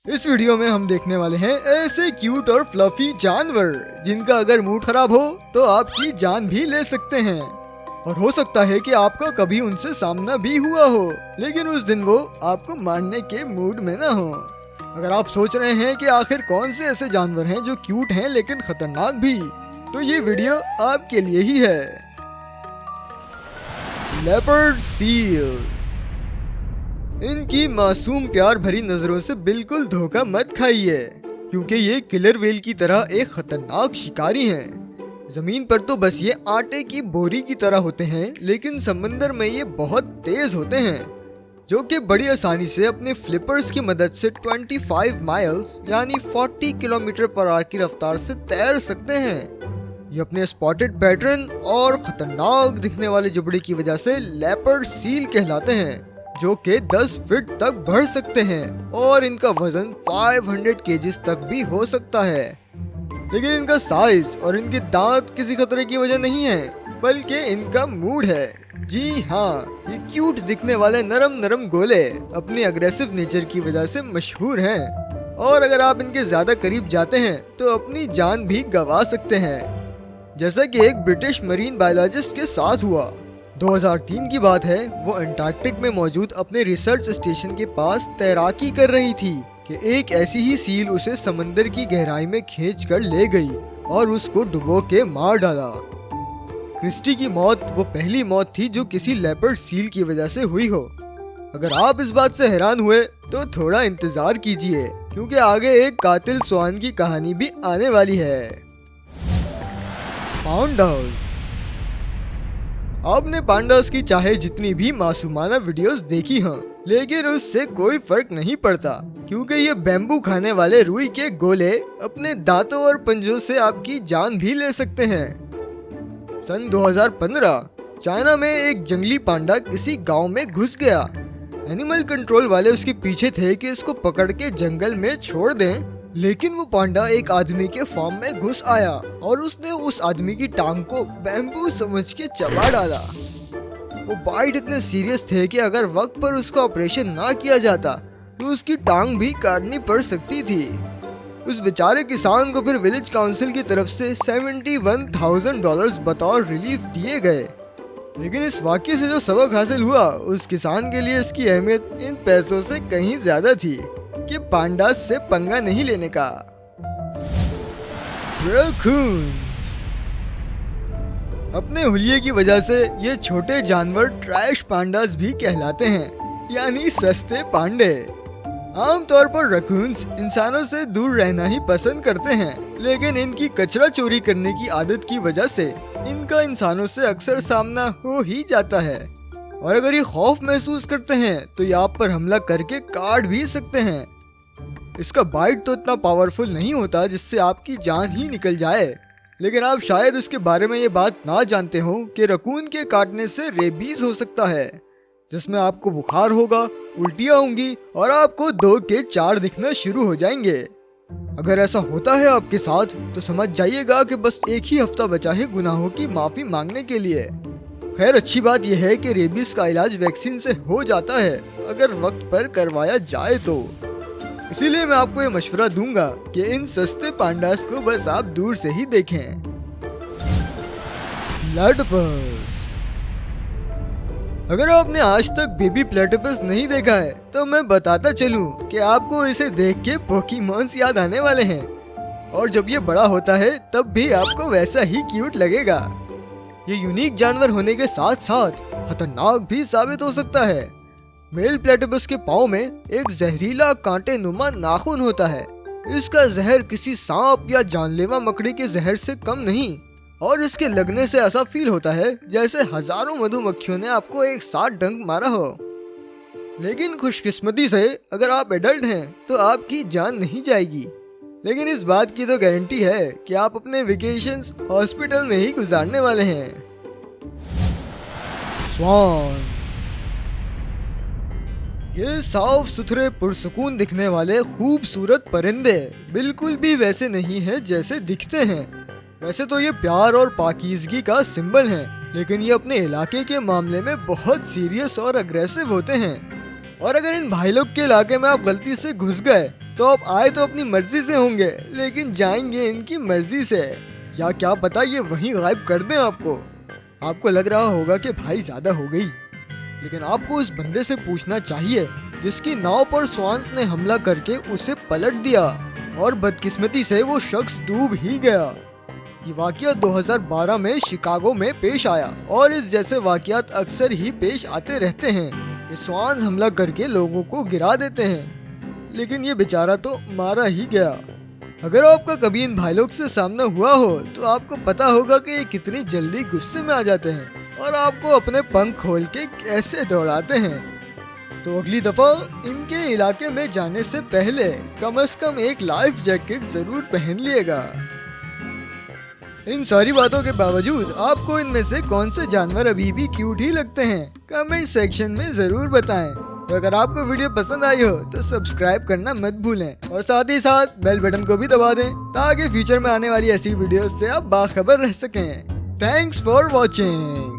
इस वीडियो में हम देखने वाले हैं ऐसे क्यूट और फ्लफी जानवर जिनका अगर मूड खराब हो तो आपकी जान भी ले सकते हैं। और हो सकता है कि आपका कभी उनसे सामना भी हुआ हो, लेकिन उस दिन वो आपको मारने के मूड में ना हो। अगर आप सोच रहे हैं कि आखिर कौन से ऐसे जानवर हैं जो क्यूट हैं लेकिन खतरनाक भी, तो ये वीडियो आपके लिए ही है। Leopard seal. इनकी मासूम प्यार भरी नजरों से बिल्कुल धोखा मत खाइए, क्योंकि ये किलर वेल की तरह एक खतरनाक शिकारी हैं। जमीन पर तो बस ये आटे की बोरी की तरह होते हैं, लेकिन समंदर में ये बहुत तेज होते हैं, जो कि बड़ी आसानी से अपने फ्लिपर्स की मदद से 25 माइल्स यानी 40 किलोमीटर पर आवर की रफ्तार से तैर सकते हैं। ये अपने स्पॉटेड पैटर्न और खतरनाक दिखने वाले जबड़े की वजह से लेपर्ड सील कहलाते हैं, जो कि 10 फीट तक बढ़ सकते हैं और इनका वजन 500 केजीज तक भी हो सकता है। लेकिन इनका साइज और इनके दांत किसी खतरे की वजह नहीं है, बल्कि इनका मूड है। जी हाँ, ये क्यूट दिखने वाले नरम नरम गोले अपने अग्रेसिव नेचर की वजह से मशहूर हैं, और अगर आप इनके ज्यादा करीब जाते हैं तो अपनी जान भी गंवा सकते हैं, जैसा कि एक ब्रिटिश मरीन बायोलॉजिस्ट के साथ हुआ। 2003 की बात है, वो अंटार्कटिक में मौजूद अपने रिसर्च स्टेशन के पास तैराकी कर रही थी कि एक ऐसी ही सील उसे समंदर की गहराई में खींच कर ले गई और उसको डुबो के मार डाला। क्रिस्टी की मौत वो पहली मौत थी जो किसी लेपर्ड सील की वजह से हुई हो। अगर आप इस बात से हैरान हुए तो थोड़ा इंतजार कीजिए, क्योंकि आगे एक कातिल स्वान की कहानी भी आने वाली है। पांडास। आपने पांडास की चाहे जितनी भी मासूमाना वीडियोस देखी हों, लेकिन उससे कोई फर्क नहीं पड़ता, क्योंकि ये बैम्बू खाने वाले रुई के गोले अपने दांतों और पंजों से आपकी जान भी ले सकते हैं। सन 2015 चाइना में एक जंगली पांडा किसी गांव में घुस गया। एनिमल कंट्रोल वाले उसके पीछे थे कि इसको पकड़ के जंगल में छोड़ दें, लेकिन वो पांडा एक आदमी के फार्म में घुस आया और उसने उस आदमी की टांग को बैम्बू समझ के चबा डाला। वो बाइट इतने सीरियस थे कि अगर वक्त पर उसका ऑपरेशन ना किया जाता तो उसकी टांग भी काटनी पड़ सकती थी। उस बेचारे किसान को फिर विलेज काउंसिल की तरफ से $71,000 बतौर रिलीफ दिए गए। लेकिन इस वाक्य से जो सबक हासिल हुआ, उस किसान के लिए इसकी अहमियत इन पैसों से कहीं ज्यादा थी कि पांडास से पंगा नहीं लेने का। रैकून्स। अपने हुलिये की वजह से ये छोटे जानवर ट्रैश पांडास भी कहलाते हैं, यानी सस्ते पांडे। आमतौर पर रैकून्स इंसानों से दूर रहना ही पसंद करते हैं, लेकिन इनकी कचरा चोरी करने की आदत की वजह से इनका इंसानों से अक्सर सामना हो ही जाता है। और अगर ये खौफ महसूस करते हैं तो ये आप पर हमला करके काट भी सकते हैं। इसका बाइट तो इतना पावरफुल नहीं होता जिससे आपकी जान ही निकल जाए, लेकिन आप शायद इसके बारे में ये बात ना जानते हो कि रकून के काटने से रेबीज हो सकता है, जिसमें आपको बुखार होगा, उल्टियाँ होंगी और आपको 2 के 4 दिखना शुरू हो जाएंगे। अगर ऐसा होता है आपके साथ तो समझ जाइएगा कि बस एक ही हफ्ता बचा है गुनाहों की माफी मांगने के लिए। खैर, अच्छी बात यह है कि रेबीज का इलाज वैक्सीन से हो जाता है अगर वक्त पर करवाया जाए तो। इसीलिए मैं आपको ये मशवरा दूंगा कि इन सस्ते पांडास को बस आप दूर से ही देखें। प्लेटिपस। अगर आपने आज तक बेबी प्लेटिपस नहीं देखा है तो मैं बताता चलूं कि आपको इसे देख के पोकेमॉन्स याद आने वाले हैं, और जब ये बड़ा होता है तब भी आपको वैसा ही क्यूट लगेगा। ये यूनिक जानवर होने के साथ साथ खतरनाक भी साबित हो सकता है। मेल प्लेटिपस के पाँव में एक जहरीला कांटे नुमा नाखून होता है। इसका जहर किसी सांप या जानलेवा मकड़ी के जहर से कम नहीं, और इसके लगने से ऐसा फील होता है जैसे हजारों मधुमक्खियों ने आपको एक साथ डंक मारा हो। लेकिन खुशकिस्मती से अगर आप एडल्ट हैं तो आपकी जान नहीं जाएगी, लेकिन इस बात की तो गारंटी है कि आप अपने वेकेशंस हॉस्पिटल में ही गुजारने वाले हैं। स्वान। ये साफ सुथरे पुरसुकून दिखने वाले खूबसूरत परिंदे बिल्कुल भी वैसे नहीं हैं जैसे दिखते हैं। वैसे तो ये प्यार और पाकीज़गी का सिंबल हैं, लेकिन ये अपने इलाके के मामले में बहुत सीरियस और अग्रेसिव होते हैं। और अगर इन भाई लोग के इलाके में आप गलती से घुस गए तो अब आए तो अपनी मर्जी से होंगे, लेकिन जाएंगे इनकी मर्जी से। या क्या पता ये वहीं गायब कर दें आपको। आपको लग रहा होगा कि भाई ज्यादा हो गई, लेकिन आपको उस बंदे से पूछना चाहिए जिसकी नाव पर स्वांस ने हमला करके उसे पलट दिया और बदकिस्मती से वो शख्स डूब ही गया। ये वाकया 2012 में शिकागो में पेश आया और इस जैसे वाकयात अक्सर ही पेश आते रहते हैं। ये स्वांस हमला करके लोगों को गिरा देते हैं, लेकिन ये बेचारा तो मारा ही गया। अगर आपका कभी इन भाई लोग से सामना हुआ हो तो आपको पता होगा कि ये कितनी जल्दी गुस्से में आ जाते हैं और आपको अपने पंख खोल के कैसे दौड़ाते हैं। तो अगली दफा इनके इलाके में जाने से पहले कम से कम एक लाइफ जैकेट जरूर पहन लिएगा। इन सारी बातों के बावजूद आपको इनमें से कौन से जानवर अभी भी क्यूट ही लगते हैं, कमेंट सेक्शन में जरूर बताएं। तो अगर आपको वीडियो पसंद आई हो तो सब्सक्राइब करना मत भूलें और साथ ही साथ बेल बटन को भी दबा दें ताकि फ्यूचर में आने वाली ऐसी वीडियोस से आप बाखबर रह सकें। Thanks for watching.